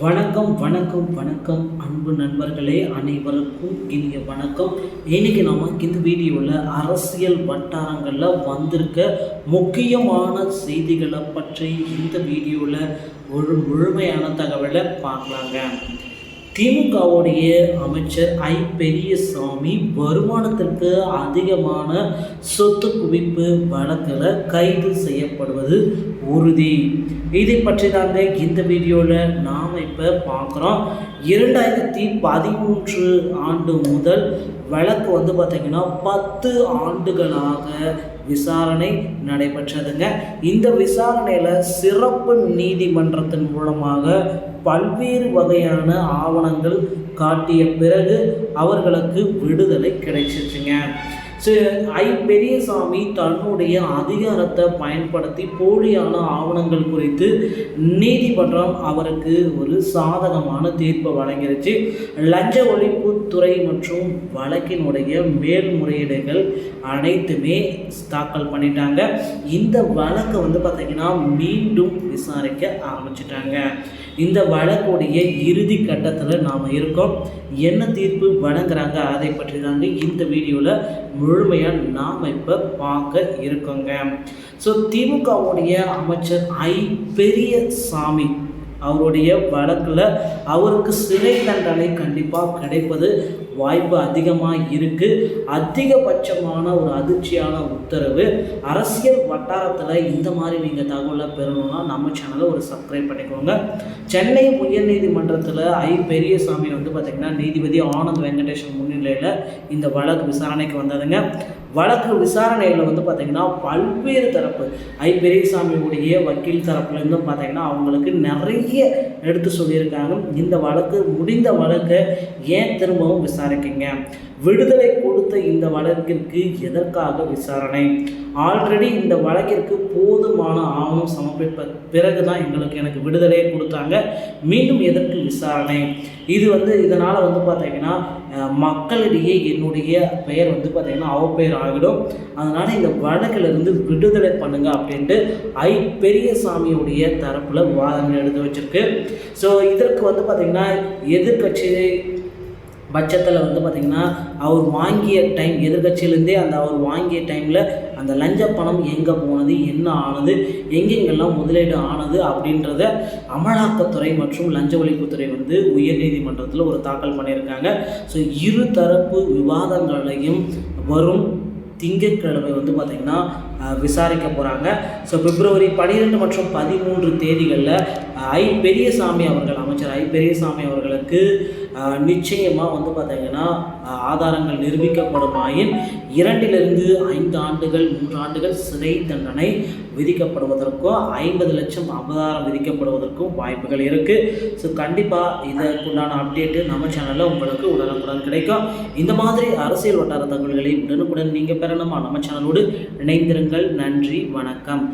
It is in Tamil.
வணக்கம் வணக்கம் வணக்கம் அன்பு நண்பர்களே, அனைவருக்கும் இனிய வணக்கம். இன்னைக்கு நம்ம இந்த வீடியோவில் அரசியல் வட்டாரங்களில் வந்திருக்க முக்கியமான செய்திகளை பற்றி இந்த வீடியோவில் ஒரு முழுமையான தகவலை பார்க்கலாங்க. திமுகவுடைய அமைச்சர் பெரியசாமி வருமானத்திற்கு அதிகமான சொத்து குவிப்பு வழக்கில் கைது செய்யப்படுவது உறுதி. இதை பற்றி தாங்க இந்த வீடியோவில் நாம் இப்போ பார்க்குறோம். 2013 ஆண்டு முதல் வழக்கு பார்த்திங்கன்னா 10 ஆண்டுகளாக விசாரணை நடைபெற்றதுங்க. இந்த விசாரணையில் சிறப்பு நீதிமன்றத்தின் மூலமாக பல்வேறு வகையான ஆவணங்கள் காட்டிய பிறகு அவர்களுக்கு விடுதலை கிடைச்சிருச்சுங்க. பெரியசாமி தன்னுடைய அதிகாரத்தை பயன்படுத்தி போலியான ஆவணங்கள் குறித்து நீதிமன்றம் அவருக்கு ஒரு சாதகமான தீர்ப்பை வழங்கிருச்சு. லஞ்ச ஒழிப்புத்துறை மற்றும் வழக்கினுடைய மேல்முறையீடுகள் அனைத்துமே தாக்கல் பண்ணிட்டாங்க. இந்த வழக்கை பார்த்திங்கன்னா மீண்டும் விசாரிக்க ஆரம்பிச்சிட்டாங்க. இந்த வழக்குடைய இறுதி கட்டத்தில் நாம் இருக்கோம். என்ன தீர்ப்பு வழங்குறாங்க அதை பற்றி தாங்க இந்த வீடியோவில் முழுமையாக நாம் இப்போ பார்க்க இருக்கோங்க. திமுகவுடைய அமைச்சர் பெரியசாமி அவருடைய வழக்கில் அவருக்கு சிறை தண்டனை கண்டிப்பாக கிடைப்பது வாய்ப்பு அதிகமாக இருக்குது. அதிகபட்சமான ஒரு அதிர்ச்சியான உத்தரவு. அரசியல் வட்டாரத்தில் இந்த மாதிரி நீங்கள் தகவலை பெறணும்னா நம்ம சேனலை ஒரு சப்ஸ்கிரைப் பண்ணிக்கோங்க. சென்னை உயர்நீதிமன்றத்தில் பெரியசாமி பார்த்திங்கன்னா நீதிபதி ஆனந்த் வெங்கடேஷன் முன்னிலையில் இந்த வழக்கு விசாரணைக்கு வந்ததுங்க. வழக்கு விசாரணையில் பார்த்திங்கன்னா பல்வேறு தரப்பு பெரியசாமியுடைய வக்கீல் தரப்புலேருந்து பார்த்திங்கன்னா அவங்களுக்கு நிறைய எடுத்து சொல்லியிருக்காங்க. இந்த வழக்கு முடிந்த வழக்கை ஏன் திரும்பவும் விசாரிக்கிங்க, விடுதலை கொடுத்த இந்த வழக்கிற்கு எதற்காக விசாரணை, ஆல்ரெடி இந்த வழக்கிற்கு போதுமான ஆவணம் சமர்ப்பித்த பிறகு தான் எனக்கு விடுதலையை கொடுத்தாங்க, மீண்டும் எதற்கு விசாரணை, இது இதனால் பார்த்திங்கன்னா மக்களிடையே என்னுடைய பெயர் பார்த்திங்கன்னா அவப்பெயர் ஆகிடும், அதனால் இந்த வழக்கிலிருந்து விடுதலை பண்ணுங்க அப்படின்ட்டு பெரியசாமியுடைய தரப்பில் விவாதங்கள் எடுத்து வச்சிருக்கு. இதற்கு பார்த்திங்கன்னா எதிர்கட்சி பட்சத்தில் பார்த்திங்கன்னா அவர் வாங்கிய டைம், எதிர்கட்சியிலேருந்தே அவர் வாங்கிய டைமில் அந்த லஞ்ச பணம் எங்கே போனது, என்ன ஆனது, எங்கெங்கெல்லாம் முதலீடு ஆனது அப்படின்றத அமலாக்கத்துறை மற்றும் லஞ்ச ஒழிப்புத்துறை உயர்நீதிமன்றத்தில் ஒரு தாக்கல் பண்ணியிருக்காங்க. இரு தரப்பு விவாதங்களையும் வரும் திங்கட்கிழமை பார்த்திங்கன்னா விசாரிக்க போகிறாங்க. பிப்ரவரி 12 மற்றும் 13 தேதிகளில் பெரியசாமி அவர்கள், அமைச்சர் பெரியசாமி அவர்களுக்கு நிச்சயமாக பார்த்திங்கன்னா ஆதாரங்கள் நிரூபிக்கப்படுமாயின் 2 to 5 ஆண்டுகள் 3 ஆண்டுகள் சிறை தண்டனை விதிக்கப்படுவதற்கும் 50 லட்சம் அபராதம் விதிக்கப்படுவதற்கும் வாய்ப்புகள் இருக்குது. கண்டிப்பாக இதற்குண்டான அப்டேட்டு நம்ம சேனலில் உங்களுக்கு உடனுக்குடன் கிடைக்கும். இந்த மாதிரி அரசியல் வட்டார தகவல்களை உடனுக்குடன் நீங்கள் பெறணுமா நம்ம சேனலோடு இணைந்திருங்கள். நன்றி, வணக்கம்.